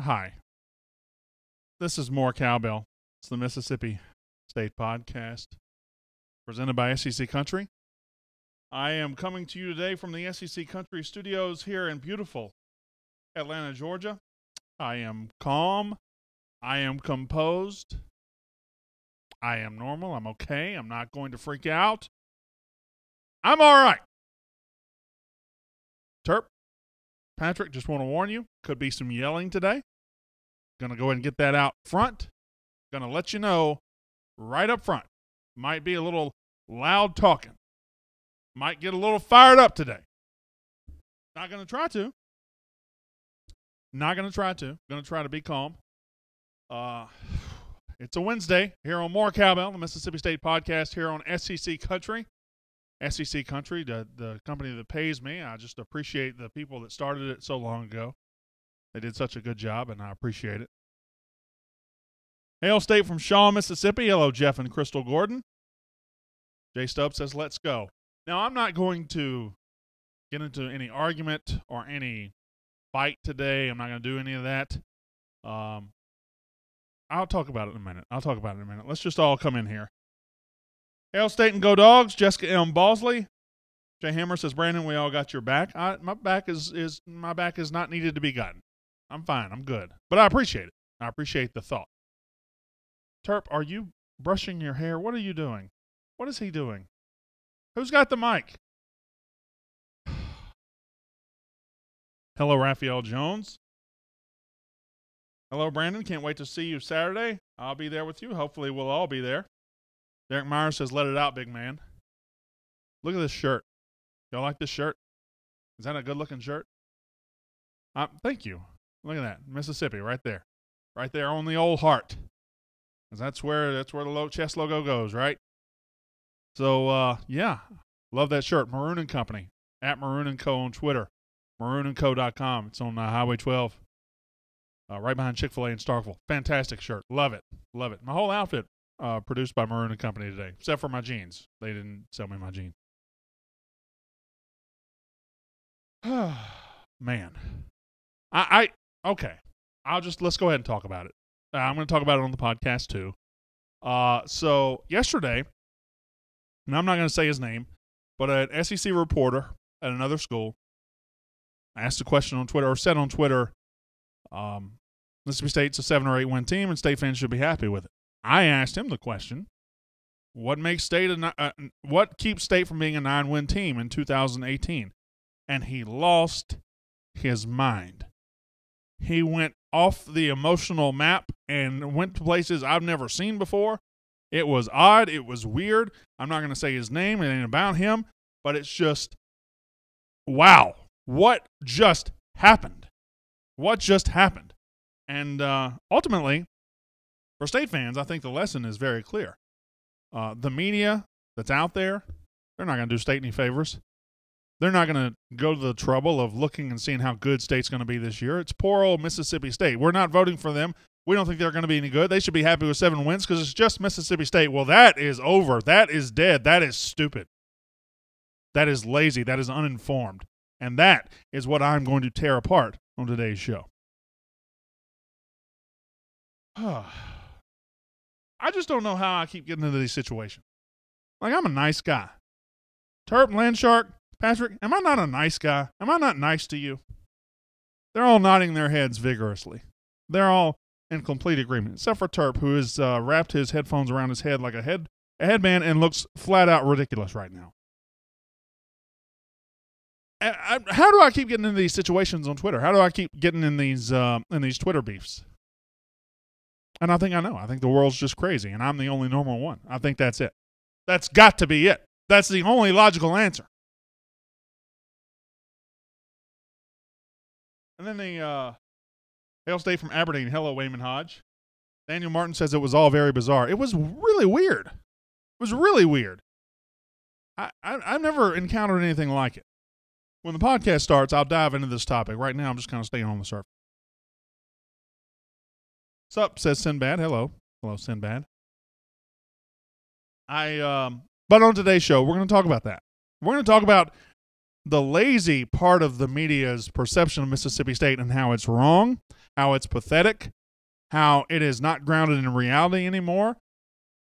Hi, this is more Cowbell. It's the Mississippi State Podcast presented by SEC Country. I am coming to you today from the SEC Country studios here in beautiful Atlanta, Georgia. I am calm. I am composed. I am normal. I'm okay. I'm not going to freak out. I'm all right. Terp, Patrick, just want to warn you, could be some yelling today. Going to go ahead and get that out front. Going to let you know right up front. Might be a little loud talking. Might get a little fired up today. Not going to try to. Going to try to be calm. It's a Wednesday here on More Cowbell, the Mississippi State Podcast here on SEC Country. SEC Country, the company that pays me. I just appreciate the people that started it so long ago. They did such a good job, and I appreciate it. Hail State from Shaw, Mississippi. Hello, Jeff and Crystal Gordon. Jay Stubbs says, let's go. Now, I'm not going to get into any argument or any fight today. I'm not going to do any of that. I'll talk about it in a minute. Let's just all come in here. Hail State and go Dogs. Jessica M. Balsley. Jay Hammer says, Brandon, we all got your back. My back is not needed to be gotten. I'm fine. I'm good. But I appreciate it. I appreciate the thought. Terp, are you brushing your hair? What are you doing? What is he doing? Who's got the mic? Hello, Raphael Jones. Hello, Brandon. Can't wait to see you Saturday. I'll be there with you. Hopefully, we'll all be there. Derek Myers says, let it out, big man. Look at this shirt. Y'all like this shirt? Is that a good-looking shirt? Thank you. Look at that. Mississippi right there. Right there on the old heart. That's where the low chest logo goes, right? So, yeah. Love that shirt. Maroon & Company. At Maroon & Co. on Twitter. MaroonandCo.com. It's on Highway 12. Right behind Chick-fil-A in Starkville. Fantastic shirt. Love it. Love it. My whole outfit produced by Maroon & Company today, except for my jeans. They didn't sell me my jeans. Man. Okay. Let's go ahead and talk about it. I'm going to talk about it on the podcast too. So yesterday, and I'm not going to say his name, but an SEC reporter at another school asked a question on Twitter, or said on Twitter, Mississippi State's a 7 or 8 win team and State fans should be happy with it. I asked him the question, what keeps State from being a 9-win team in 2018? And he lost his mind. He went off the emotional map and went to places I've never seen before. It was odd. It was weird. I'm not going to say his name. It ain't about him. But it's just, wow. What just happened? What just happened? And ultimately, for State fans, I think the lesson is very clear. The media that's out there, they're not going to do State any favors. They're not going to go to the trouble of looking and seeing how good State's going to be this year. It's poor old Mississippi State. We're not voting for them. We don't think they're going to be any good. They should be happy with 7 wins because it's just Mississippi State. Well, that is over. That is dead. That is stupid. That is lazy. That is uninformed. And that is what I'm going to tear apart on today's show. I just don't know how I keep getting into these situations. Like, I'm a nice guy. Terp, Landshark, Patrick, am I not a nice guy? Am I not nice to you? They're all nodding their heads vigorously. They're all in complete agreement, except for Terp, who has wrapped his headphones around his head like a headband and looks flat out ridiculous right now. How do I keep getting into these situations on Twitter? How do I keep getting in these Twitter beefs? And I think I know. I think the world's just crazy, and I'm the only normal one. I think that's it. That's got to be it. That's the only logical answer. And then the Hail State from Aberdeen. Hello, Wayman Hodge. Daniel Martin says it was all very bizarre. It was really weird. I've never encountered anything like it. When the podcast starts, I'll dive into this topic. Right now, I'm just kind of staying on the surface. Sup, says Sinbad. Hello. Hello, Sinbad. But on today's show, we're going to talk about that. We're going to talk about the lazy part of the media's perception of Mississippi State and how it's wrong, how it's pathetic, how it is not grounded in reality anymore.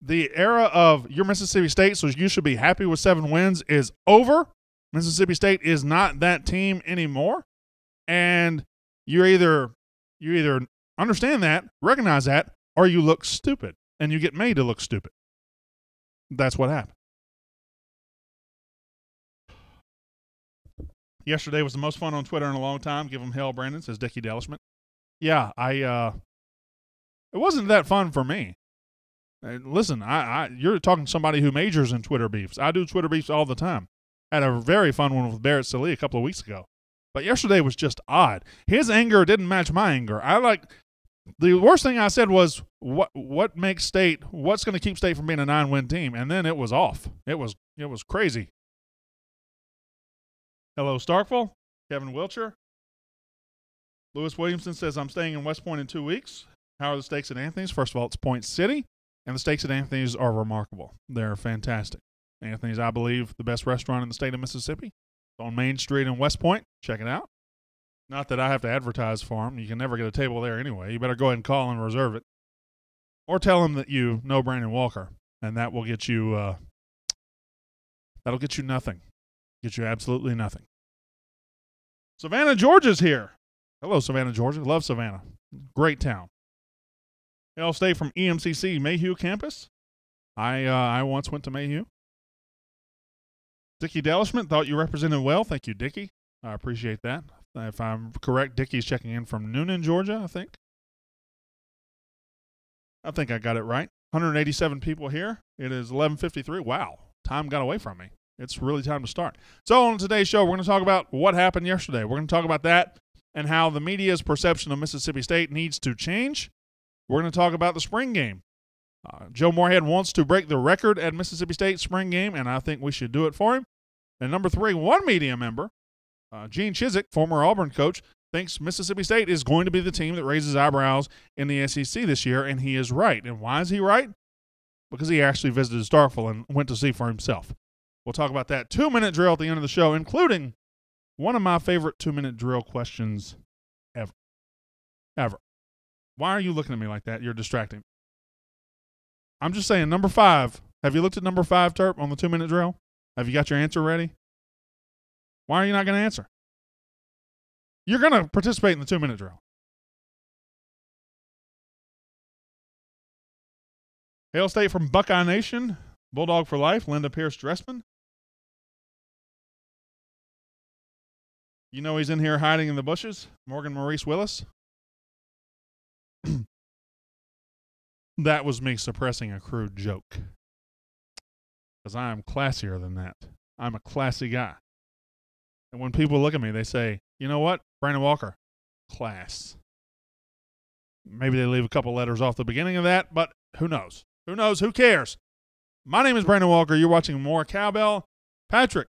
The era of your Mississippi State, so you should be happy with 7 wins, is over. Mississippi State is not that team anymore. And you either understand that, recognize that, or you look stupid, and you get made to look stupid. That's what happened. Yesterday was the most fun on Twitter in a long time. Give him hell, Brandon, says Dickie Delishman. Yeah, it wasn't that fun for me. Listen, you're talking to somebody who majors in Twitter beefs. I do Twitter beefs all the time. Had a very fun one with Barrett Sallee a couple of weeks ago. But yesterday was just odd. His anger didn't match my anger. The worst thing I said was, what makes State, what's going to keep State from being a 9-win team? And then it was off. It was crazy. Hello, Starkville. Kevin Wiltshire. Lewis Williamson says, I'm staying in West Point in 2 weeks. How are the steaks at Anthony's? First of all, it's Point City, and the steaks at Anthony's are remarkable. They're fantastic. Anthony's, I believe, the best restaurant in the state of Mississippi. It's on Main Street in West Point. Check it out. Not that I have to advertise for them. You can never get a table there anyway. You better go ahead and call and reserve it. Or tell them that you know Brandon Walker, and that will get you that'll get you nothing. Get you absolutely nothing. Savannah, Georgia's here. Hello, Savannah, Georgia. Love Savannah. Great town. Hail State from EMCC Mayhew campus. I once went to Mayhew. Dickie Delishman, thought you represented well. Thank you, Dickie. I appreciate that. If I'm correct, Dickie's checking in from Noonan, Georgia, I think. I think I got it right. 187 people here. It is 11:53. Wow. Time got away from me. It's really time to start. So on today's show, we're going to talk about what happened yesterday. We're going to talk about that and how the media's perception of Mississippi State needs to change. We're going to talk about the spring game. Joe Moorhead wants to break the record at Mississippi State spring game, and I think we should do it for him. And number 3, one media member, Gene Chizik, former Auburn coach, thinks Mississippi State is going to be the team that raises eyebrows in the SEC this year, and he is right. And why is he right? Because he actually visited Starkville and went to see for himself. We'll talk about that 2-minute drill at the end of the show, including one of my favorite 2-minute drill questions ever. Ever. Why are you looking at me like that? You're distracting. I'm just saying, number 5. Have you looked at number 5, Terp, on the 2-minute drill? Have you got your answer ready? Why are you not going to answer? You're going to participate in the 2-minute drill. Hail State from Buckeye Nation. Bulldog for life. Linda Pierce-Dressman. You know he's in here hiding in the bushes. Morgan Maurice Willis. That was me suppressing a crude joke. Because I am classier than that. I'm a classy guy. And when people look at me, they say, you know what? Brandon Walker, class. Maybe they leave a couple letters off the beginning of that, but who knows? Who knows? Who cares? My name is Brandon Walker. You're watching more Cowbell. Patrick,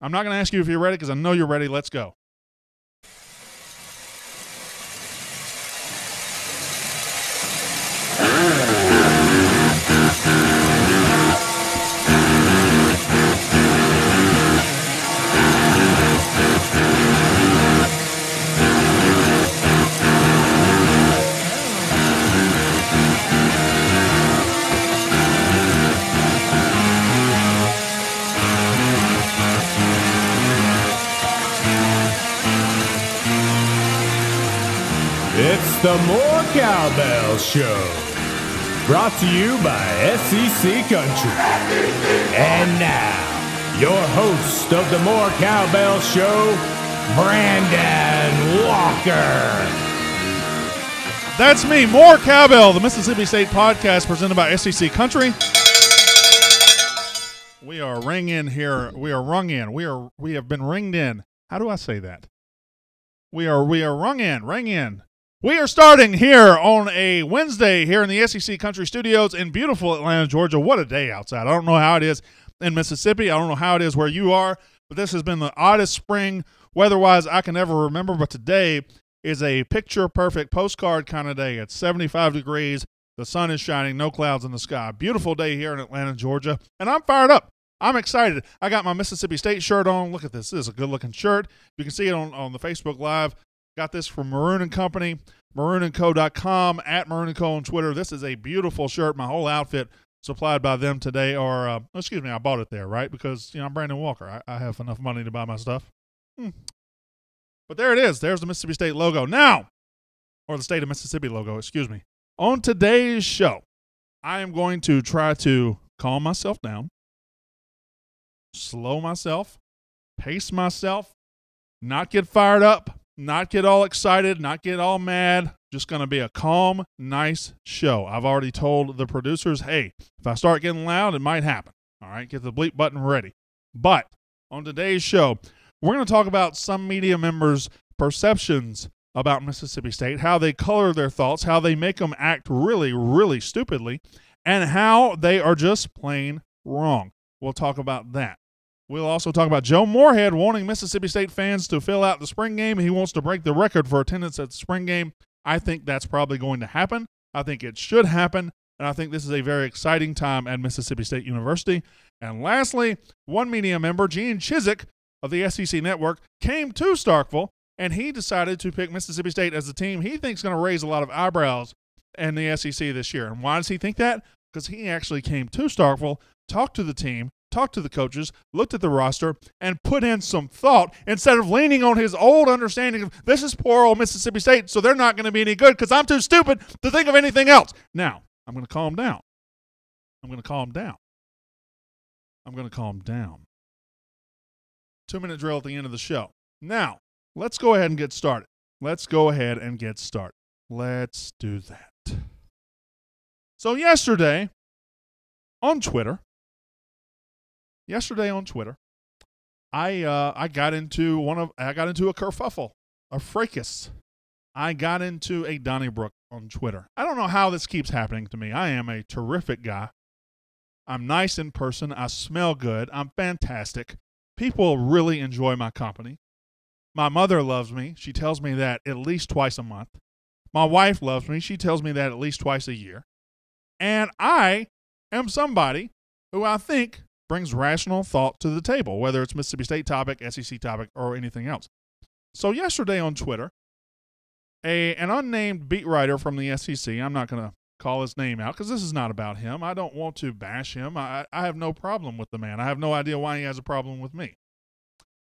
I'm not going to ask you if you're ready because I know you're ready. Let's go. It's the More Cowbell Show, brought to you by SEC Country. And now, your host of the More Cowbell Show, Brandon Walker. That's me, More Cowbell, the Mississippi State podcast presented by SEC Country. We are ring in here. We are rung in. We have been ringed in. How do I say that? We are rung in, ring in. We are starting here on a Wednesday here in the SEC Country Studios in beautiful Atlanta, Georgia. What a day outside. I don't know how it is in Mississippi. I don't know how it is where you are, but this has been the oddest spring weather-wise I can ever remember. But today is a picture-perfect postcard kind of day. It's 75 degrees. The sun is shining. No clouds in the sky. Beautiful day here in Atlanta, Georgia. And I'm fired up. I'm excited. I got my Mississippi State shirt on. Look at this. This is a good-looking shirt. You can see it on the Facebook Live. Got this from Maroon & Company. maroonandco.com, at maroonandco on Twitter. This is a beautiful shirt. My whole outfit supplied by them today. Or, I bought it there, right? Because, I'm Brandon Walker. I have enough money to buy my stuff. But there it is. There's the Mississippi State logo. Now, or the state of Mississippi logo, excuse me. On today's show, I am going to try to calm myself down, slow myself, pace myself, not get fired up, not get all excited, not get all mad. Just going to be a calm, nice show. I've already told the producers, hey, if I start getting loud, it might happen. All right, get the bleep button ready. But on today's show, we're going to talk about some media members' perceptions about Mississippi State, how they color their thoughts, how they make them act really, really stupidly, and how they are just plain wrong. We'll talk about that. We'll also talk about Joe Moorhead wanting Mississippi State fans to fill out the spring game. He wants to break the record for attendance at the spring game. I think that's probably going to happen. I think it should happen, and I think this is a very exciting time at Mississippi State University. And lastly, one media member, Gene Chizik of the SEC Network, came to Starkville, and he decided to pick Mississippi State as the team he thinks is going to raise a lot of eyebrows in the SEC this year. And why does he think that? Because he actually came to Starkville, talked to the team, talked to the coaches, looked at the roster, and put in some thought instead of leaning on his old understanding of this is poor old Mississippi State, so they're not going to be any good because I'm too stupid to think of anything else. Now, I'm going to calm down. I'm going to calm down. 2-minute drill at the end of the show. Now, let's go ahead and get started. Let's do that. So yesterday on Twitter, I got into a kerfuffle, a fracas. I got into a Donnybrook on Twitter. I don't know how this keeps happening to me. I am a terrific guy. I'm nice in person. I smell good. I'm fantastic. People really enjoy my company. My mother loves me. She tells me that at least twice a month. My wife loves me. She tells me that at least twice a year. And I am somebody who I think brings rational thought to the table, whether it's Mississippi State topic, SEC topic, or anything else. So yesterday on Twitter, an unnamed beat writer from the SEC, I'm not going to call his name out because this is not about him. I don't want to bash him. I have no problem with the man. I have no idea why he has a problem with me.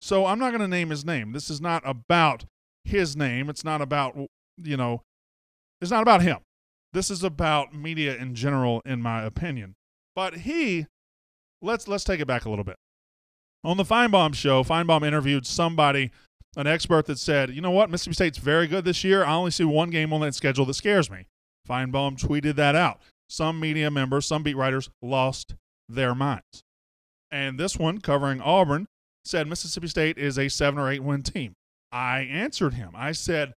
So I'm not going to name his name. This is not about his name. It's not about, it's not about him. This is about media in general, in my opinion. But let's take it back a little bit. On the Feinbaum show, Feinbaum interviewed somebody, an expert that said, you know what, Mississippi State's very good this year. I only see one game on that schedule that scares me. Feinbaum tweeted that out. Some media members, some beat writers lost their minds. And this one, covering Auburn, said Mississippi State is a 7 or 8 win team. I answered him. I said,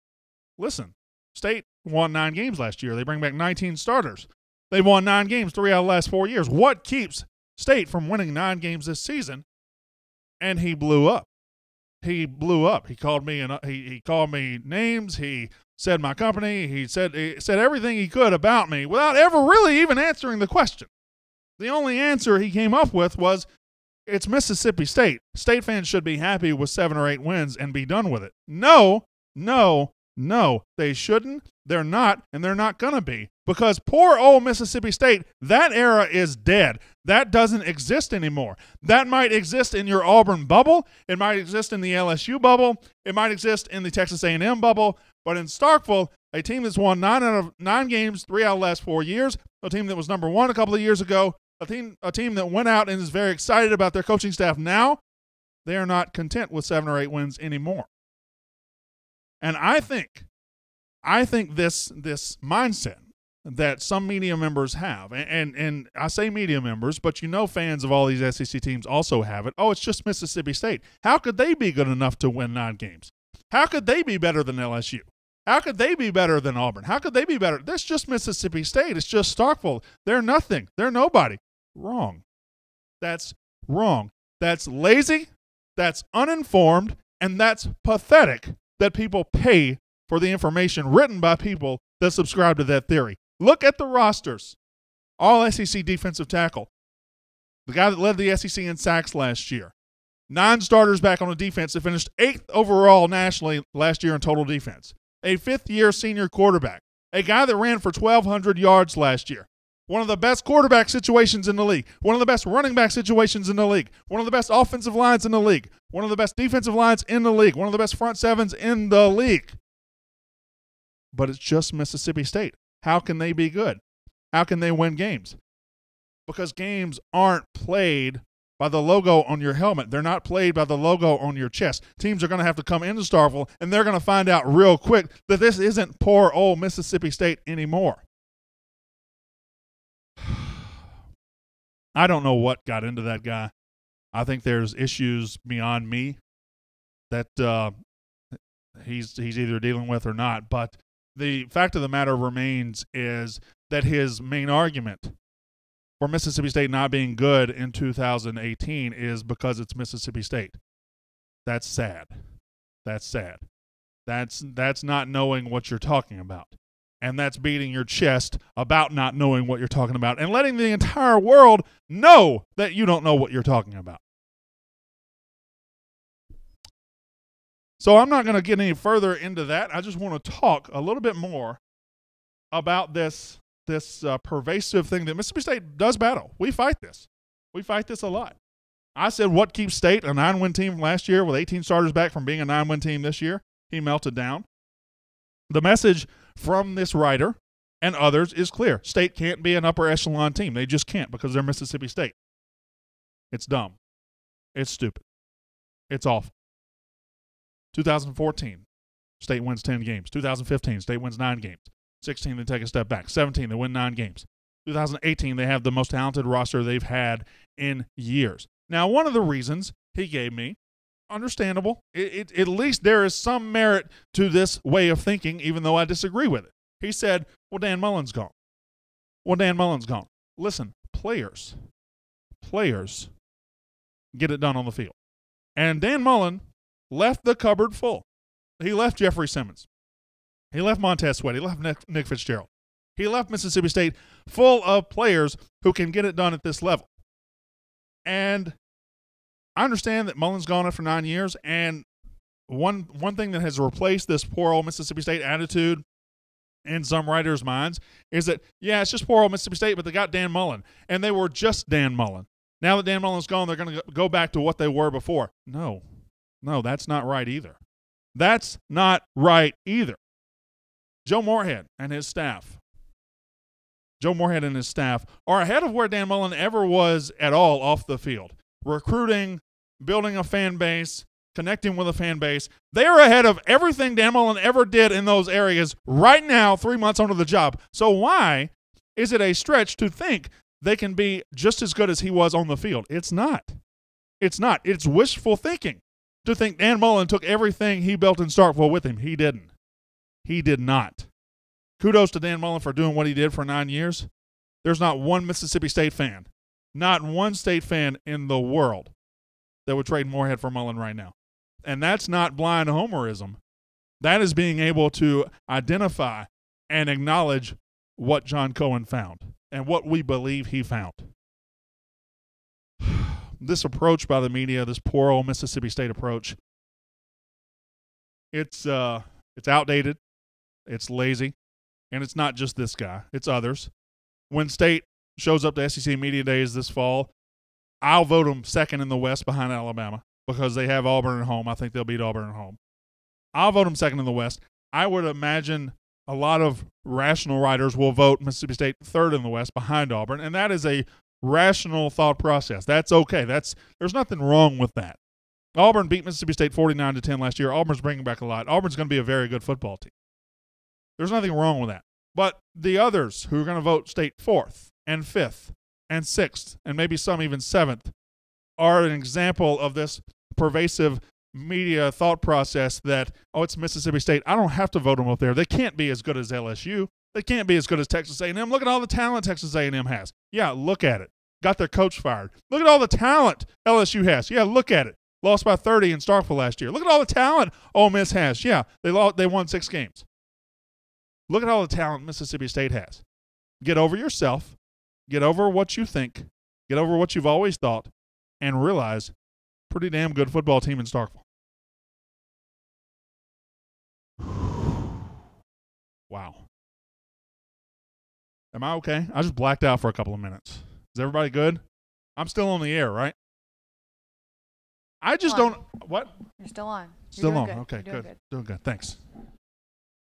listen, State won 9 games last year. They bring back 19 starters. They've won 9 games 3 out of the last 4 years. What keeps State from winning 9 games this season? And he blew up. He called me and he called me names. He said my company. He said everything he could about me without ever really even answering the question. The only answer he came up with was, it's Mississippi State. State fans should be happy with 7 or 8 wins and be done with it. No, they shouldn't. They're not, and they're not going to be. Because poor old Mississippi State, that era is dead. That doesn't exist anymore. That might exist in your Auburn bubble. It might exist in the LSU bubble. It might exist in the Texas A&M bubble. But in Starkville, a team that's won 9 out of 9 games 3 out of the last 4 years, a team that was number 1 a couple of years ago, a team that went out and is very excited about their coaching staff now, they are not content with 7 or 8 wins anymore. And I think this mindset that some media members have, and I say media members, but fans of all these SEC teams also have it. Oh, it's just Mississippi State. How could they be good enough to win 9 games? How could they be better than LSU? How could they be better than Auburn? How could they be better? That's just Mississippi State. It's just Starkville. They're nothing. They're nobody. Wrong. That's wrong. That's lazy. That's uninformed. And that's pathetic that people pay for the information written by people that subscribe to that theory. Look at the rosters. All SEC defensive tackle. The guy that led the SEC in sacks last year. 9 starters back on the defense that finished 8th overall nationally last year in total defense. a fifth-year senior quarterback, a guy that ran for 1,200 yards last year. One of the best quarterback situations in the league. One of the best running back situations in the league. One of the best offensive lines in the league. One of the best defensive lines in the league. One of the best front sevens in the league. But it's just Mississippi State. How can they be good? How can they win games? Because games aren't played by the logo on your helmet. They're not played by the logo on your chest. Teams are going to have to come into Starkville, and they're going to find out real quick that this isn't poor old Mississippi State anymore. I don't know what got into that guy. I think there's issues beyond me that he's either dealing with or not. But the fact of the matter remains is that his main argument for Mississippi State not being good in 2018 is because it's Mississippi State. That's sad. That's sad. That's not knowing what you're talking about. And that's beating your chest about not knowing what you're talking about and letting the entire world know that you don't know what you're talking about. So I'm not going to get any further into that. I just want to talk a little bit more about this pervasive thing that Mississippi State does battle. We fight this. We fight this a lot. I said what keeps State a 9-win team last year with 18 starters back from being a 9-win team this year. He melted down. The message from this writer and others is clear. State can't be an upper echelon team. They just can't because they're Mississippi State. It's dumb. It's stupid. It's awful. 2014, State wins 10 games. 2015, State wins 9 games. 16, they take a step back. 17, they win 9 games. 2018, they have the most talented roster they've had in years. Now, one of the reasons he gave me, understandable. At least there is some merit to this way of thinking, even though I disagree with it. He said, well, Dan Mullen's gone. Listen, players get it done on the field. And Dan Mullen left the cupboard full. He left Jeffrey Simmons. He left Montez Sweat. He left Nick Fitzgerald. He left Mississippi State full of players who can get it done at this level. And I understand that Mullen's gone after 9 years, and one thing that has replaced this poor old Mississippi State attitude in some writers' minds is that, yeah, it's just poor old Mississippi State, but they got Dan Mullen, and they were just Dan Mullen. Now that Dan Mullen's gone, they're going to go back to what they were before. No, that's not right either. That's not right either. Joe Moorhead and his staff are ahead of where Dan Mullen ever was at all off the field. Recruiting, building a fan base, connecting with a fan base. They are ahead of everything Dan Mullen ever did in those areas right now, 3 months onto the job. So why is it a stretch to think they can be just as good as he was on the field? It's not. It's wishful thinking to think Dan Mullen took everything he built in Starkville with him. He didn't. He did not. Kudos to Dan Mullen for doing what he did for 9 years. There's not one Mississippi State fan, not one State fan in the world that would trade Moorhead for Mullen right now. And that's not blind homerism. That is being able to identify and acknowledge what John Cohen found and what we believe he found. This approach by the media, this poor old Mississippi State approach, it's outdated, it's lazy, and it's not just this guy, it's others. When State shows up to SEC Media Days this fall, I'll vote them second in the West behind Alabama because they have Auburn at home. I think they'll beat Auburn at home. I'll vote them second in the West. I would imagine a lot of rational writers will vote Mississippi State third in the West behind Auburn, and that is a rational thought process. That's okay. There's nothing wrong with that. Auburn beat Mississippi State 49-10 last year. Auburn's bringing back a lot. Auburn's going to be a very good football team. There's nothing wrong with that. But the others who are going to vote State fourth and fifth and sixth and maybe some even seventh are an example of this pervasive media thought process that, oh, it's Mississippi State. I don't have to vote them up there. They can't be as good as LSU. They can't be as good as Texas A&M. Look at all the talent Texas A&M has. Yeah, look at it. Got their coach fired. Look at all the talent LSU has. Yeah, look at it. Lost by 30 in Starkville last year. Look at all the talent Ole Miss has. Yeah, they won 6 games. Look at all the talent Mississippi State has. Get over yourself. Get over what you think. Get over what you've always thought. And realize, pretty damn good football team in Starkville. Wow. Am I okay? I just blacked out for a couple of minutes. Is everybody good? I'm still on the air, right? I just don't. What? You're still on. Still You're on. doing Okay, You're good. doing Doing good. Thanks.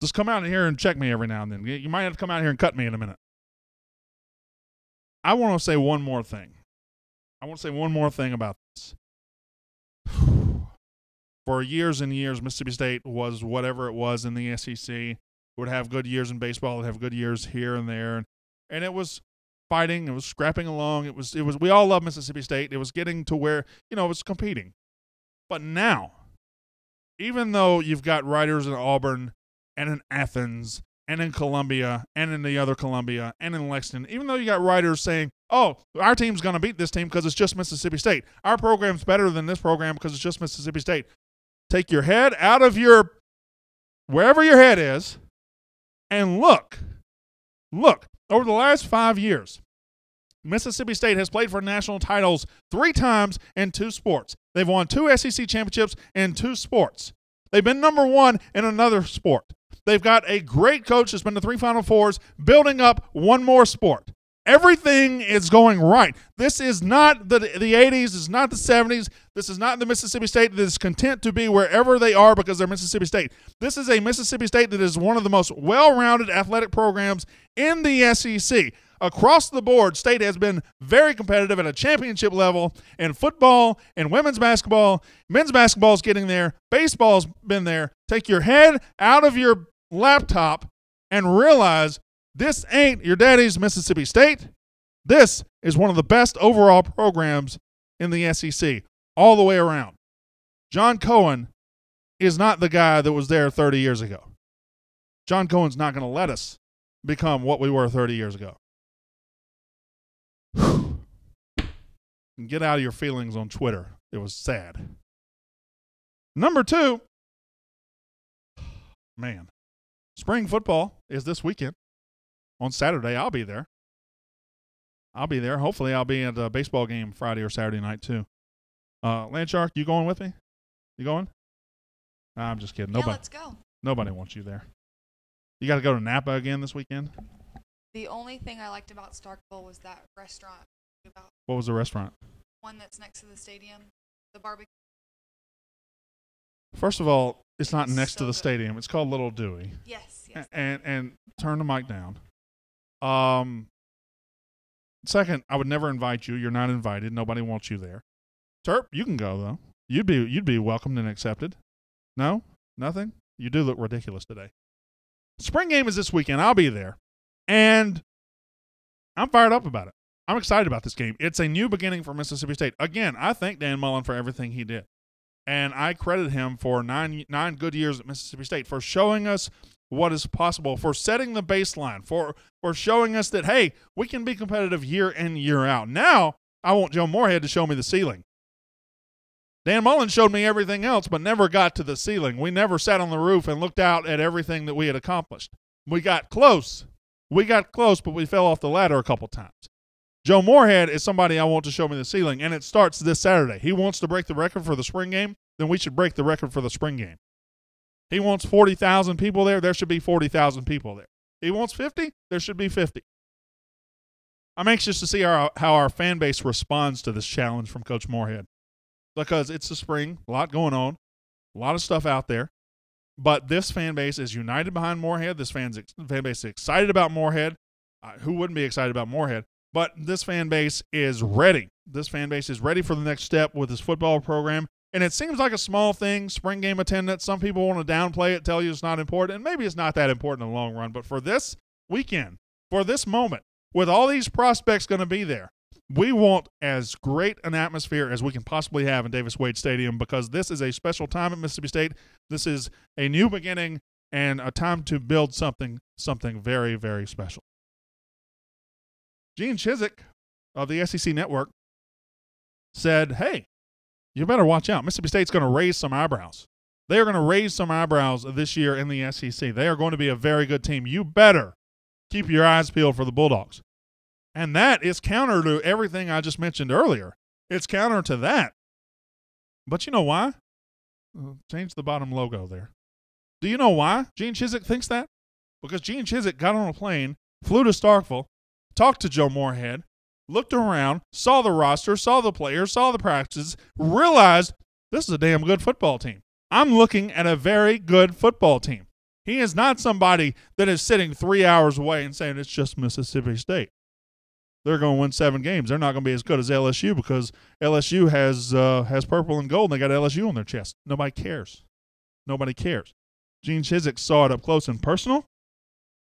Just come out here and check me every now and then. You might have to come out here and cut me in a minute. I want to say one more thing. About this. For years and years, Mississippi State was whatever it was in the SEC. It would have good years in baseball. It would have good years here and there. And it was fighting. It was scrapping along. It was. We all love Mississippi State. It was getting to where, it was competing. But now, even though you've got writers in Auburn and in Athens and in Columbia and in the other Columbia and in Lexington, even though you got writers saying, oh, our team's going to beat this team because it's just Mississippi State. Our program's better than this program because it's just Mississippi State. Take your head out of wherever your head is and look. Look, over the last 5 years, Mississippi State has played for national titles 3 times in 2 sports. They've won 2 SEC championships in 2 sports. They've been number 1 in another sport. They've got a great coach that's been to 3 Final Fours, building up one more sport. Everything is going right. This is not the 80s. This is not the 70s. This is not the Mississippi State that is content to be wherever they are because they're Mississippi State. This is a Mississippi State that is one of the most well-rounded athletic programs in the SEC. Across the board, State has been very competitive at a championship level in football and women's basketball. Men's basketball's getting there. Baseball's been there. Take your head out of your laptop and realize this ain't your daddy's Mississippi State. This is one of the best overall programs in the SEC all the way around. John Cohen is not the guy that was there 30 years ago. John Cohen's not going to let us become what we were 30 years ago. Get out of your feelings on Twitter. It was sad. Number 2, man, spring football is this weekend. On Saturday, I'll be there. Hopefully, I'll be at a baseball game Friday or Saturday night, too. Landshark, you going with me? You going? I'm just kidding. Yeah, let's go. Nobody wants you there. You got to go to Napa again this weekend? The only thing I liked about Starkville was that restaurant. What was the restaurant? One that's next to the stadium, the barbecue. First of all, it's not next to the good. Stadium. It's called Little Dewey. Yes. And turn the mic down. Second, I would never invite you. You're not invited. Nobody wants you there. Terp, you can go though. You'd be welcomed and accepted. No? Nothing? You do look ridiculous today. Spring game is this weekend. I'll be there. And I'm fired up about it. I'm excited about this game. It's a new beginning for Mississippi State. Again, I thank Dan Mullen for everything he did. And I credit him for nine good years at Mississippi State, for showing us what is possible, for setting the baseline, for showing us that, hey, we can be competitive year in, year out. Now, I want Joe Moorhead to show me the ceiling. Dan Mullen showed me everything else, but never got to the ceiling. We never sat on the roof and looked out at everything that we had accomplished. We got close. But we fell off the ladder a couple times. Joe Moorhead is somebody I want to show me the ceiling, and it starts this Saturday. He wants to break the record for the spring game, then we should break the record for the spring game. He wants 40,000 people there. There should be 40,000 people there. He wants 50. There should be 50. I'm anxious to see how our fan base responds to this challenge from Coach Moorhead, because it's the spring, a lot going on, a lot of stuff out there. But this fan base is united behind Moorhead. This fan base is excited about Moorhead. Who wouldn't be excited about Moorhead? But this fan base is ready. This fan base is ready for the next step with this football program. And it seems like a small thing, spring game attendance. Some people want to downplay it, tell you it's not important. And maybe it's not that important in the long run. But for this weekend, for this moment, with all these prospects going to be there, we want as great an atmosphere as we can possibly have in Davis Wade Stadium, because this is a special time at Mississippi State. This is a new beginning and a time to build something very, very special. Gene Chizik of the SEC Network said, hey, you better watch out. Mississippi State's going to raise some eyebrows. They are going to raise some eyebrows this year in the SEC. They are going to be a very good team. You better keep your eyes peeled for the Bulldogs. And that is counter to everything I just mentioned earlier. It's counter to that. But you know why? Change the bottom logo there. Do you know why Gene Chizik thinks that? because Gene Chizik got on a plane, flew to Starkville, talked to Joe Moorhead, looked around, saw the roster, saw the players, saw the practices, realized this is a damn good football team. I'm looking at a very good football team. He is not somebody that is sitting 3 hours away and saying it's just Mississippi State. They're going to win 7 games. They're not going to be as good as LSU because LSU has purple and gold and they got LSU on their chest. Nobody cares. Nobody cares. Gene Chizik saw it up close and personal.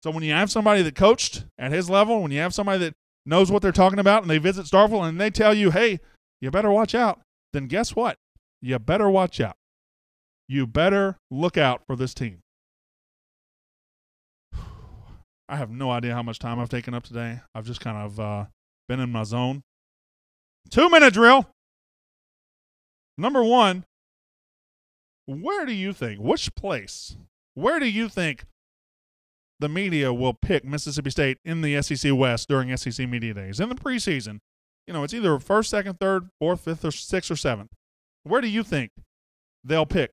So when you have somebody that coached at his level, when you have somebody that knows what they're talking about and they visit Starkville and they tell you, hey, you better watch out, then guess what? You better watch out. You better look out for this team. I have no idea how much time I've taken up today. I've just kind of been in my zone. 2-minute drill. Number 1, where do you think the media will pick Mississippi State in the SEC West during SEC Media Days? In the preseason, it's either 1st, 2nd, 3rd, 4th, 5th, or 6th or 7th. Where do you think they'll pick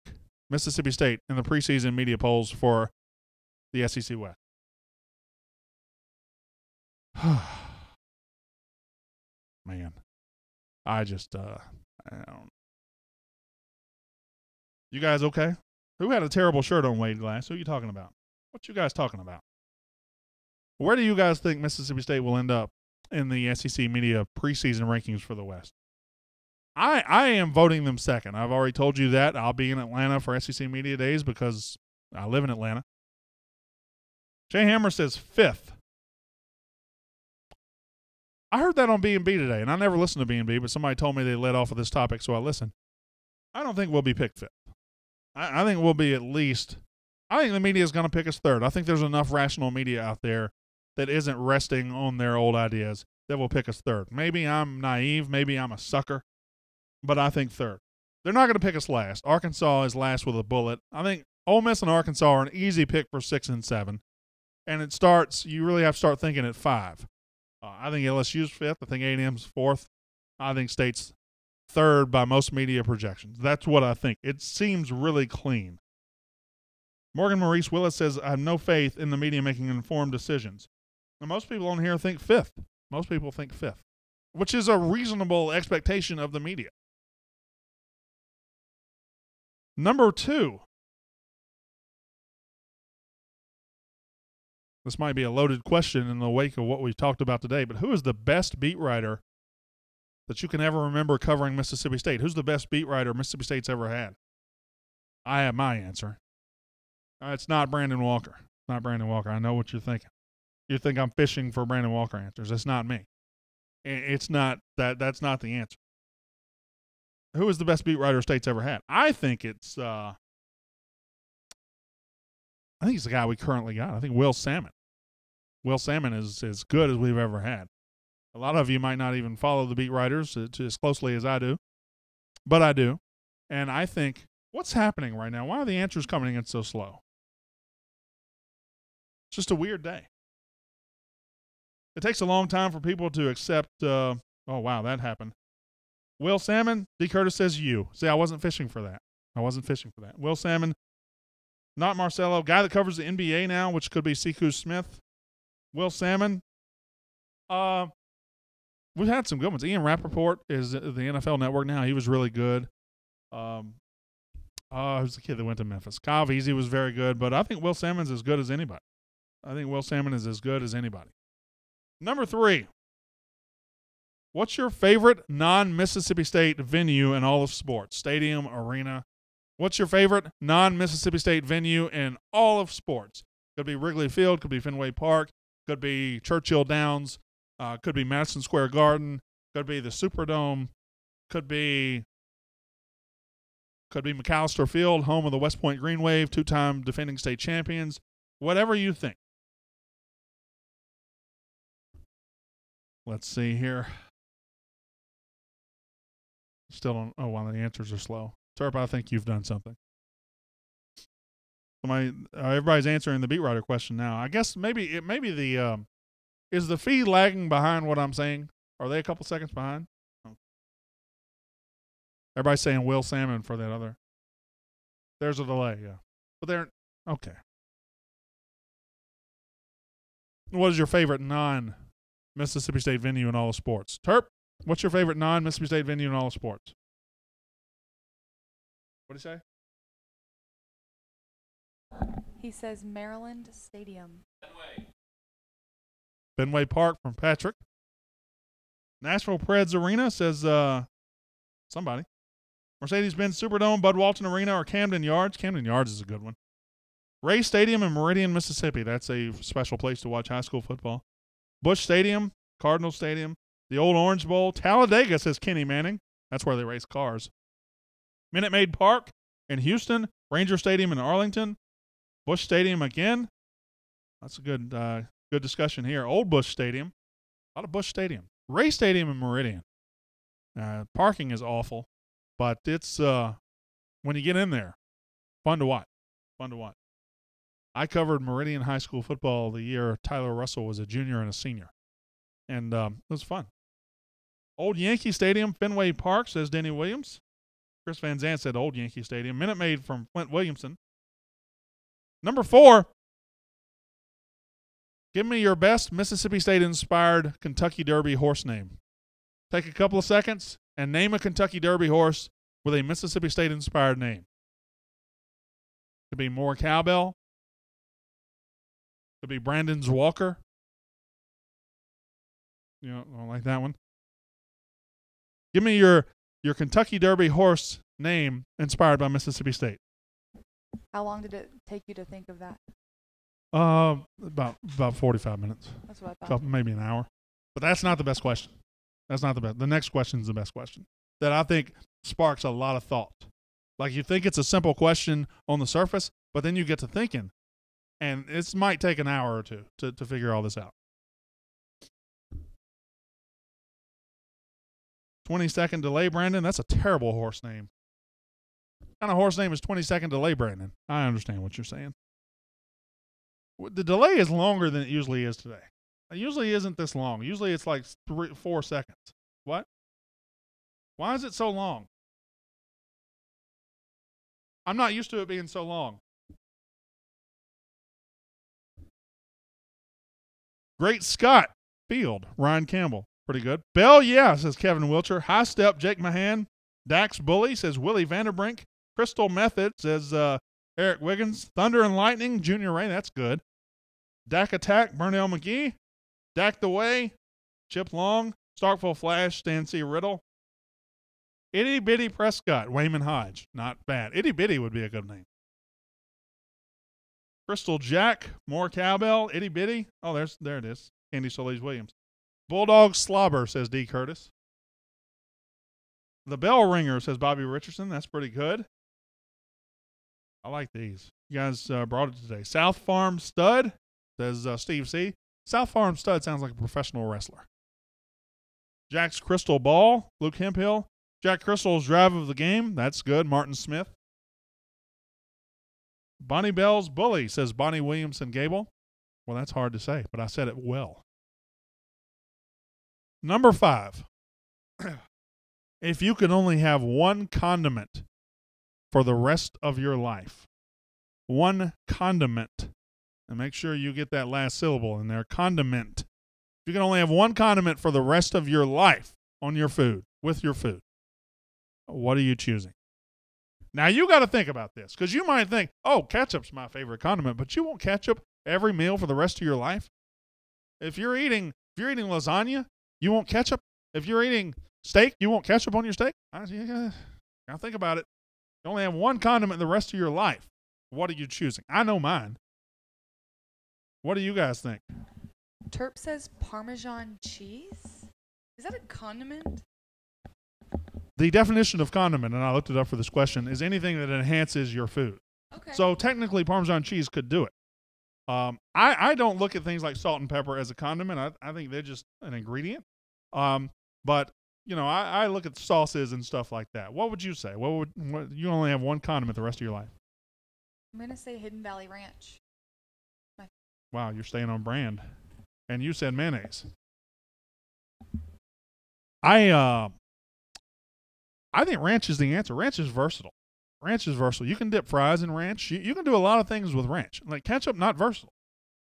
Mississippi State in the preseason media polls for the SEC West? Man, I don't. You guys okay? Who had a terrible shirt on, Wade Glass? Who are you talking about? What you guys talking about? Where do you guys think Mississippi State will end up in the SEC media preseason rankings for the West? I am voting them second. I've already told you that. I'll be in Atlanta for SEC Media Days because I live in Atlanta. Jay Hammer says 5th. I heard that on B&B today, and I never listened to B&B, but somebody told me they led off of this topic, so I listened. I don't think we'll be picked 5th. I think we'll be at least – I think the media is going to pick us 3rd. I think there's enough rational media out there that isn't resting on their old ideas that will pick us 3rd. Maybe I'm naive. Maybe I'm a sucker, but I think 3rd. They're not going to pick us last. Arkansas is last with a bullet. I think Ole Miss and Arkansas are an easy pick for 6 and 7, and you really have to start thinking at 5. I think LSU's 5th. I think A&M's 4th. I think State's 3rd by most media projections. That's what I think. It seems really clean. Morgan Maurice Willis says, I have no faith in the media making informed decisions. Now, most people on here think 5th. Most people think 5th, which is a reasonable expectation of the media. Number 2. This might be a loaded question in the wake of what we've talked about today, but who is the best beat writer that you can ever remember covering Mississippi State? Who's the best beat writer Mississippi State's ever had? I have my answer. It's not Brandon Walker. Not Brandon Walker. I know what you're thinking. You think I'm fishing for Brandon Walker answers. It's not me. It's not that. That's not the answer. Who is the best beat writer State's ever had? I think it's the guy we currently got. I think Will Salmon. Will Salmon is as good as we've ever had. A lot of you might not even follow the beat writers as closely as I do, but I do. And I think, what's happening right now? Why are the answers coming in so slow? It's just a weird day. It takes a long time for people to accept, oh, wow, that happened. Will Salmon, D. Curtis says you. See, I wasn't fishing for that. Will Salmon, not Marcelo, guy that covers the NBA now, which could be Siku Smith. Will Salmon. We've had some good ones. Ian Rappaport is the NFL Network now. He was really good. Who's the kid that went to Memphis? Kyle Veazey was very good, but I think Will Salmon's as good as anybody. Number 3. What's your favorite non-Mississippi State venue in all of sports? Stadium, arena. What's your favorite non-Mississippi State venue in all of sports? Could be Wrigley Field, could be Fenway Park, could be Churchill Downs, could be Madison Square Garden, could be the Superdome, could be McAllister Field, home of the West Point Green Wave, 2-time defending state champions. Whatever you think. Let's see here. Still don't. Oh, wow, the answers are slow. Terp, I think you've done something. Everybody's answering the beat writer question now. I guess maybe is the feed lagging behind what I'm saying? Are they a couple seconds behind? Oh. Everybody's saying Will Salmon for that other. There's a delay, yeah. But they're okay. What is your favorite non-Mississippi State venue in all of sports? Terp, what's your favorite non-Mississippi State venue in all of sports? What do you say? He says Maryland Stadium. Fenway Park from Patrick. Nashville Preds Arena says somebody. Mercedes-Benz Superdome, Bud Walton Arena, or Camden Yards. Camden Yards is a good one. Ray Stadium in Meridian, Mississippi. That's a special place to watch high school football. Busch Stadium, Cardinal Stadium, the Old Orange Bowl. Talladega, says Kenny Manning. That's where they race cars. Minute Maid Park in Houston. Ranger Stadium in Arlington. Busch Stadium again. That's a good discussion here. Old Busch Stadium. A lot of Busch Stadium. Ray Stadium in Meridian. Parking is awful, but it's when you get in there, fun to watch. Fun to watch. I covered Meridian High School football the year Tyler Russell was a junior and a senior, and it was fun. Old Yankee Stadium, Fenway Park, says Denny Williams. Chris Van Zandt said Old Yankee Stadium. Minute Maid from Flint Williamson. Number 4. Give me your best Mississippi State-inspired Kentucky Derby horse name. Take a couple of seconds and name a Kentucky Derby horse with a Mississippi State-inspired name. Could be More Cowbell. Could be Brandon's Walker. You know, I don't like that one. Give me your Kentucky Derby horse name inspired by Mississippi State. How long did it take you to think of that? About 45 minutes. That's what I thought. Maybe an hour. But that's not the best question. That's not the best. The next question is the best question that I think sparks a lot of thought. Like, you think it's a simple question on the surface, but then you get to thinking, and it might take an hour or two to figure all this out. 20-second delay, Brandon. That's a terrible horse name. What kind of horse name is 20-second delay, Brandon? I understand what you're saying. The delay is longer than it usually is today. It usually isn't this long. Usually it's like 4 seconds. What? Why is it so long? I'm not used to it being so long. Great Scott Field, Ryan Campbell. Pretty good. Bell, yeah, says Kevin Wilcher. High Step, Jake Mahan. Dax Bully, says Willie Vanderbrink. Crystal Method, says Eric Wiggins. Thunder and Lightning, Junior Ray. That's good. Dak Attack, Burnell McGee. Dak the Way, Chip Long. Starkville Flash, Stan C. Riddle. Itty Bitty Prescott, Wayman Hodge. Not bad. Itty Bitty would be a good name. Crystal Jack, More Cowbell, Itty Bitty. Oh, there it is. Candy Solis Williams. Bulldog Slobber, says D. Curtis. The Bell Ringer, says Bobby Richardson. That's pretty good. I like these. You guys brought it today. South Farm Stud, says Steve C. South Farm Stud sounds like a professional wrestler. Jack's Crystal Ball, Luke Hemphill. Jack Crystal's Drive of the Game. That's good. Martin Smith. Bonnie Bell's Bully, says Bonnie Williamson Gable. Well, that's hard to say, but I said it well. Number 5. If you could only have one condiment for the rest of your life. One condiment. And make sure you get that last syllable in there. Condiment. If you can only have one condiment for the rest of your life on your food, with your food, what are you choosing? Now, you got to think about this, because you might think, oh, ketchup's my favorite condiment, but you want ketchup every meal for the rest of your life? If you're eating lasagna, you want ketchup? If you're eating steak, you want ketchup on your steak? Now think about it. You only have one condiment the rest of your life. What are you choosing? I know mine. What do you guys think? Terp says Parmesan cheese. Is that a condiment? The definition of condiment, and I looked it up for this question, is anything that enhances your food. Okay. So technically, Parmesan cheese could do it. I don't look at things like salt and pepper as a condiment. I think they're just an ingredient. But you know, I look at sauces and stuff like that. What would you say? What you only have one condiment the rest of your life? I'm gonna say Hidden Valley Ranch. Wow, you're staying on brand. And you said mayonnaise. I think ranch is the answer. Ranch is versatile. Ranch is versatile. You can dip fries in ranch. You can do a lot of things with ranch. Like ketchup, not versatile.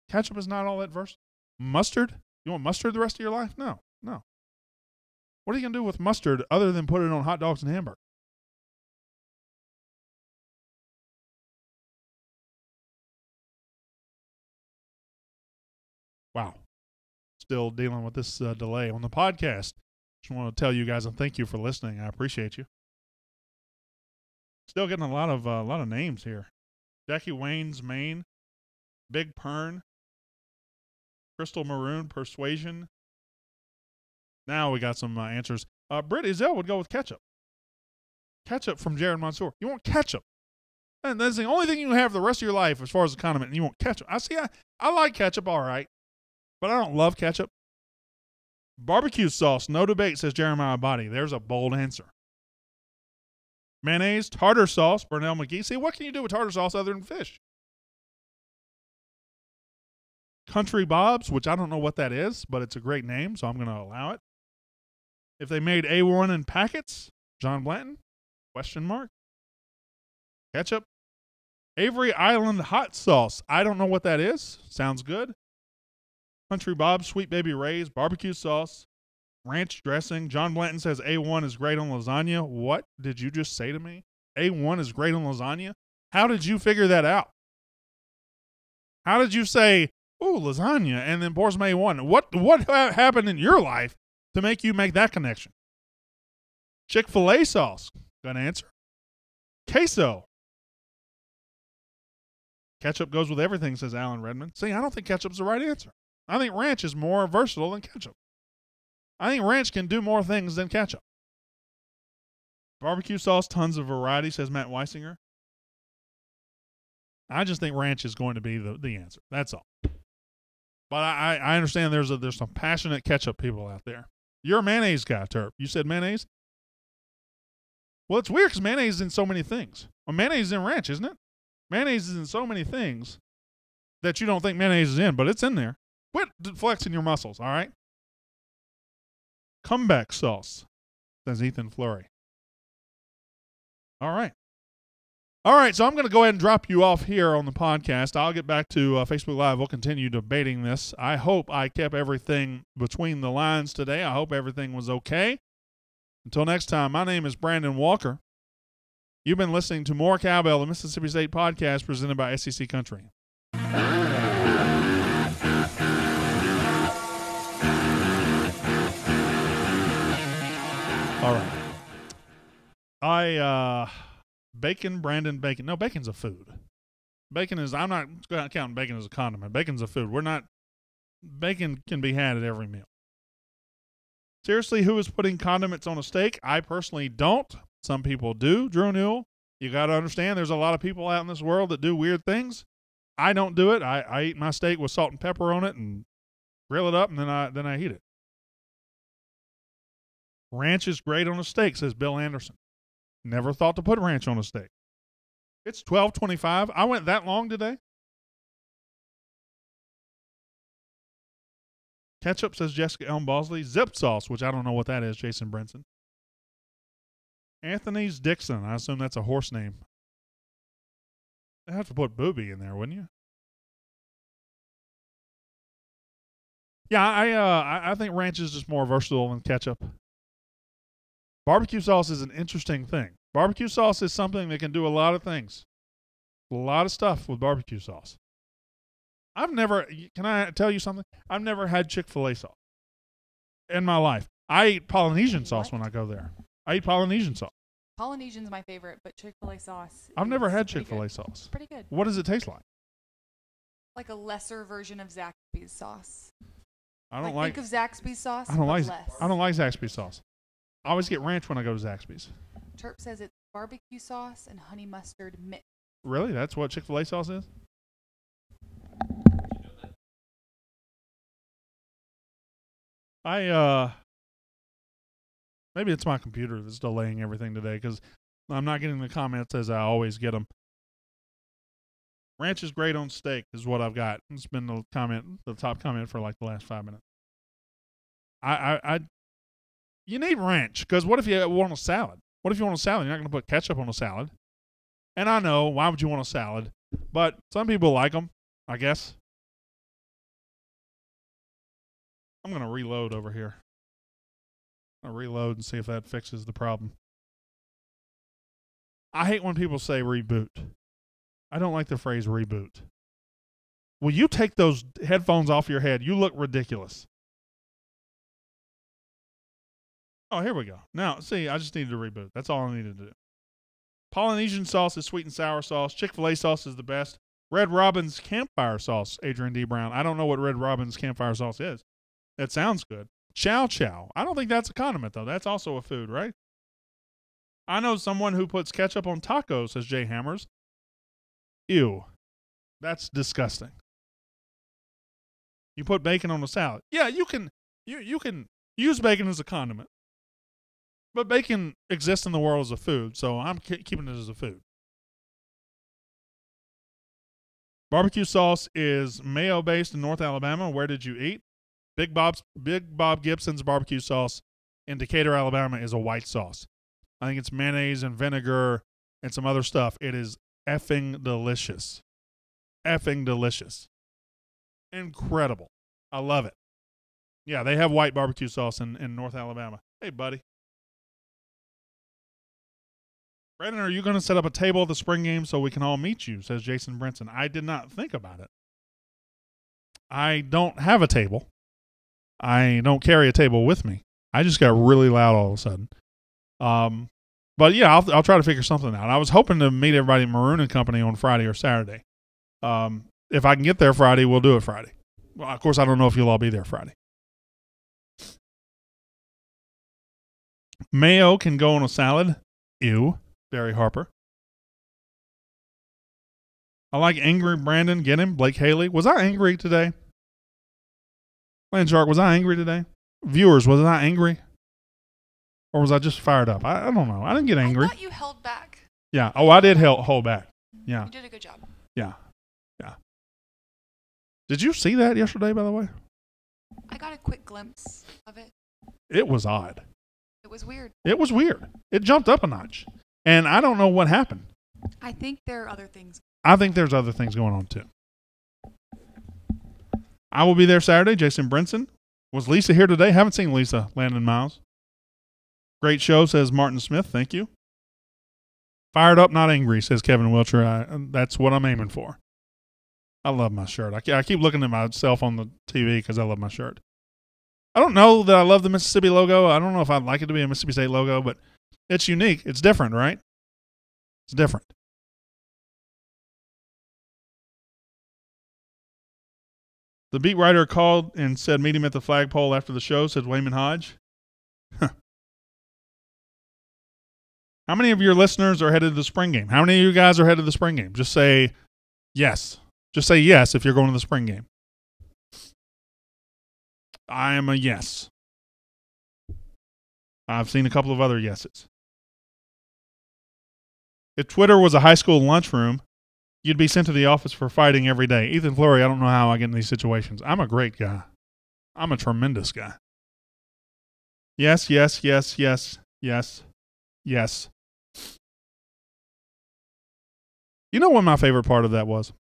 Ketchup is not all that versatile. Mustard? You want mustard the rest of your life? No, no. What are you going to do with mustard other than put it on hot dogs and hamburgers? Wow. Still dealing with this delay on the podcast. Just want to tell you guys and thank you for listening. I appreciate you. Still getting a lot of names here. Jackie Wayne's Maine, Big Pern, Crystal Maroon, Persuasion. Now we got some answers. Britt Ezell would go with ketchup. Ketchup from Jared Mansour. You want ketchup. And that's the only thing you have the rest of your life as far as a condiment, and you want ketchup. I like ketchup, all right, but I don't love ketchup. Barbecue sauce, no debate, says Jeremiah Body. There's a bold answer. Mayonnaise, tartar sauce, Burnell McGee. See, what can you do with tartar sauce other than fish? Country Bob's, which I don't know what that is, but it's a great name, so I'm going to allow it. If they made A1 in packets, John Blanton, question mark. Ketchup. Avery Island hot sauce. I don't know what that is. Sounds good. Country Bob's, Sweet Baby Ray's, barbecue sauce, ranch dressing. John Blanton says A1 is great on lasagna. What did you just say to me? A1 is great on lasagna? How did you figure that out? How did you say, ooh, lasagna, and then pour some A1? What happened in your life to make you make that connection? Chick-fil-A sauce. Good answer. Queso. Ketchup goes with everything, says Alan Redmond. See, I don't think ketchup's the right answer. I think ranch is more versatile than ketchup. I think ranch can do more things than ketchup. Barbecue sauce, tons of variety, says Matt Weisinger. I just think ranch is going to be the answer. That's all. But I understand there's some passionate ketchup people out there. You're a mayonnaise guy, Terp. You said mayonnaise? Well, it's weird because mayonnaise is in so many things. Well, mayonnaise is in ranch, isn't it? Mayonnaise is in so many things that you don't think mayonnaise is in, but it's in there. Quit flexing your muscles, all right? Comeback sauce, says Ethan Fleury. All right. All right, so I'm going to go ahead and drop you off here on the podcast. I'll get back to Facebook Live. We'll continue debating this. I hope I kept everything between the lines today. I hope everything was okay. Until next time, my name is Brandon Walker. You've been listening to More Cowbell, the Mississippi State podcast presented by SEC Country. All right. Brandon Bacon. No, bacon's a food. Bacon is, I'm not counting bacon as a condiment. Bacon's a food. Bacon can be had at every meal. Seriously, who is putting condiments on a steak? I personally don't. Some people do. Drew Newell, you got to understand there's a lot of people out in this world that do weird things. I don't do it. I eat my steak with salt and pepper on it and grill it up, and then I eat it. Ranch is great on a steak, says Bill Anderson. Never thought to put ranch on a steak. It's 12:25. I went that long today. Ketchup, says Jessica Elm Bosley. Zip sauce, which I don't know what that is, Jason Brinson. Anthony's Dixon. I assume that's a horse name. I'd have to put booby in there, wouldn't you? Yeah, I think ranch is just more versatile than ketchup. Barbecue sauce is an interesting thing. Barbecue sauce is something that can do a lot of things. A lot of stuff with barbecue sauce. Can I tell you something? I've never had Chick-fil-A sauce in my life. I eat Polynesian sauce when I go there. I eat Polynesian sauce. Polynesian's my favorite, but Chick-fil-A sauce. I've never had pretty Chick-fil-A good. sauce. It's pretty good. What does it taste like? Like a lesser version of Zaxby's sauce. Think of Zaxby's sauce. I don't like less. Zaxby's sauce. I always get ranch when I go to Zaxby's. Terp says it's barbecue sauce and honey mustard mix. Really? That's what Chick-fil-A sauce is? Maybe it's my computer that's delaying everything today because I'm not getting the comments as I always get them. Ranch is great on steak is what I've got. It's been the top comment for like the last 5 minutes. You need ranch because what if you want a salad? What if you want a salad? You're not going to put ketchup on a salad. And I know, why would you want a salad? But some people like them, I guess. I'm going to reload over here. I'll reload and see if that fixes the problem. I hate when people say reboot. I don't like the phrase reboot. Will you take those headphones off your head? You look ridiculous. Oh, here we go. Now, see, I just needed to reboot. That's all I needed to do. Polynesian sauce is sweet and sour sauce. Chick-fil-A sauce is the best. Red Robin's campfire sauce, Adrian D. Brown. I don't know what Red Robin's campfire sauce is. That sounds good. Chow chow. I don't think that's a condiment, though. That's also a food, right? I know someone who puts ketchup on tacos, says Jay Hammers. Ew. That's disgusting. You put bacon on a salad. Yeah, you can use bacon as a condiment. But bacon exists in the world as a food, so I'm keeping it as a food. Barbecue sauce is mayo-based in North Alabama. Where did you eat? Big Bob Gibson's barbecue sauce in Decatur, Alabama is a white sauce. I think it's mayonnaise and vinegar and some other stuff. It is effing delicious. Effing delicious. Incredible. I love it. Yeah, they have white barbecue sauce in North Alabama. Hey, buddy. Brandon, are you going to set up a table at the spring game so we can all meet you, says Jason Brinson. I did not think about it. I don't have a table. I don't carry a table with me. I just got really loud all of a sudden. But yeah, I'll try to figure something out. I was hoping to meet everybody at Maroon and Company on Friday or Saturday. If I can get there Friday, we'll do it Friday. Well, of course, I don't know if you'll all be there Friday. Mayo can go on a salad. Ew. Barry Harper. I like angry Brandon. Get him. Blake Haley. Was I angry today? Land Shark, was I angry today? Viewers, was I angry? Or was I just fired up? I don't know. I didn't get angry. I thought you held back. Yeah. Oh, I did hold back. Yeah. You did a good job. Yeah. Yeah. Did you see that yesterday, by the way? I got a quick glimpse of it. It was odd. It was weird. It was weird. It jumped up a notch. And I don't know what happened. I think there are other things. I think there's other things going on, too. I will be there Saturday. Jason Brinson. Was Lisa here today? Haven't seen Lisa. Landon Miles. Great show, says Martin Smith. Thank you. Fired up, not angry, says Kevin Wilcher. That's what I'm aiming for. I love my shirt. I keep looking at myself on the TV because I love my shirt. I don't know that I love the Mississippi logo. I don't know if I'd like it to be a Mississippi State logo, but it's unique. It's different, right? It's different. The beat writer called and said, meet him at the flagpole after the show, said Wayman Hodge. How many of your listeners are headed to the spring game? How many of you guys are headed to the spring game? Just say yes. Just say yes if you're going to the spring game. I am a yes. I've seen a couple of other yeses. If Twitter was a high school lunchroom, you'd be sent to the office for fighting every day. Ethan Fleury, I don't know how I get in these situations. I'm a great guy. I'm a tremendous guy. Yes, yes, yes, yes, yes, yes. You know what my favorite part of that was?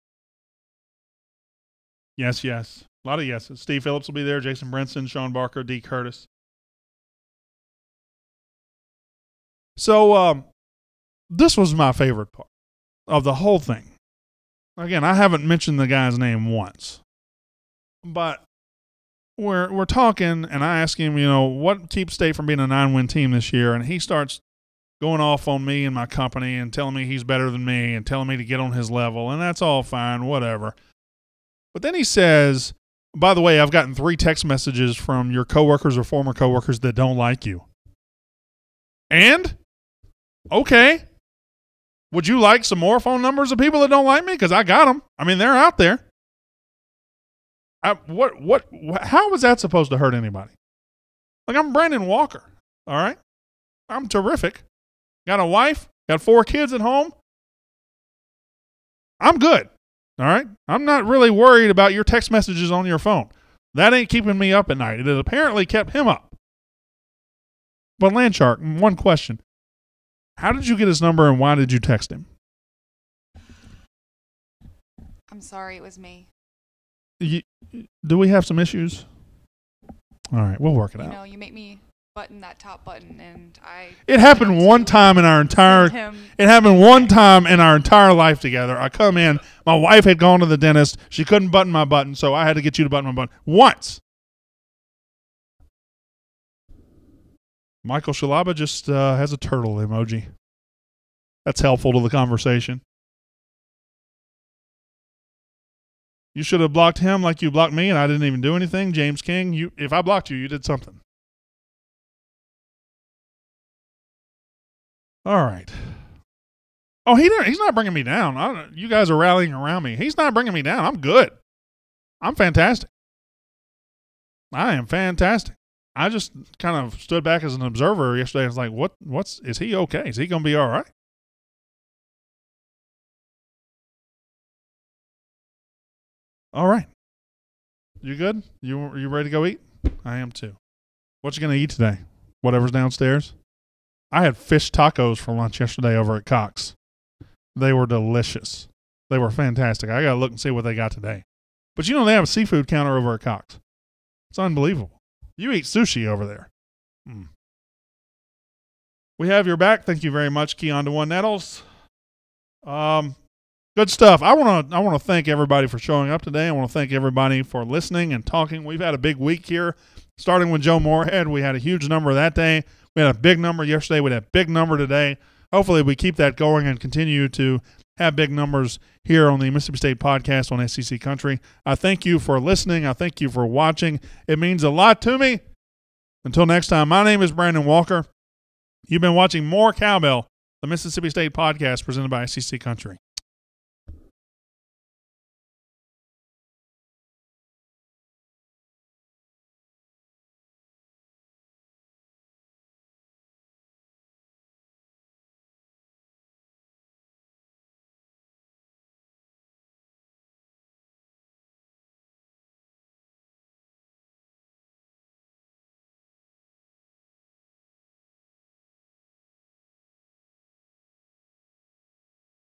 Yes, yes. A lot of yeses. Steve Phillips will be there. Jason Brinson, Sean Barker, D. Curtis. So, this was my favorite part of the whole thing. Again, I haven't mentioned the guy's name once. But we're talking, and I ask him, what keeps State from being a 9-win team this year? And he starts going off on me and my company and telling me he's better than me and telling me to get on his level, and that's all fine, whatever. But then he says, by the way, I've gotten 3 text messages from your coworkers or former coworkers that don't like you. And? Okay. Would you like some more phone numbers of people that don't like me? Because I got them. I mean, they're out there. How was that supposed to hurt anybody? Like, I'm Brandon Walker, all right? I'm terrific. Got a wife, got 4 kids at home. I'm good, all right? I'm not really worried about your text messages on your phone. That ain't keeping me up at night. It apparently kept him up. But Landshark, one question. How did you get his number and why did you text him? I'm sorry, it was me. Do we have some issues? All right, we'll work it You out. know, you make me button that top button, and It happened one time in our entire. It happened one time in our entire life together. I come in. My wife had gone to the dentist. She couldn't button my button, so I had to get you to button my button once. Michael Shalaba just has a turtle emoji. That's helpful to the conversation. You should have blocked him like you blocked me, and I didn't even do anything. James King, if I blocked you, you did something. All right. Oh, he's not bringing me down. You guys are rallying around me. He's not bringing me down. I'm good. I'm fantastic. I am fantastic. I just kind of stood back as an observer yesterday and was like, is he okay? Is he going to be all right? All right. You good? You ready to go eat? I am too. What you going to eat today? Whatever's downstairs? I had fish tacos for lunch yesterday over at Cox. They were delicious. They were fantastic. I got to look and see what they got today. But you know they have a seafood counter over at Cox. It's unbelievable. You eat sushi over there. We have your back. Thank you very much, Keon DeOne Nettles. Good stuff. I want to thank everybody for showing up today. I want to thank everybody for listening and talking. We've had a big week here, starting with Joe Moorhead. We had a huge number that day. We had a big number yesterday. We had a big number today. Hopefully we keep that going and continue to have big numbers here on the Mississippi State Podcast on SEC Country. I thank you for listening. I thank you for watching. It means a lot to me. Until next time, my name is Brandon Walker. You've been watching More Cowbell, the Mississippi State Podcast presented by SEC Country.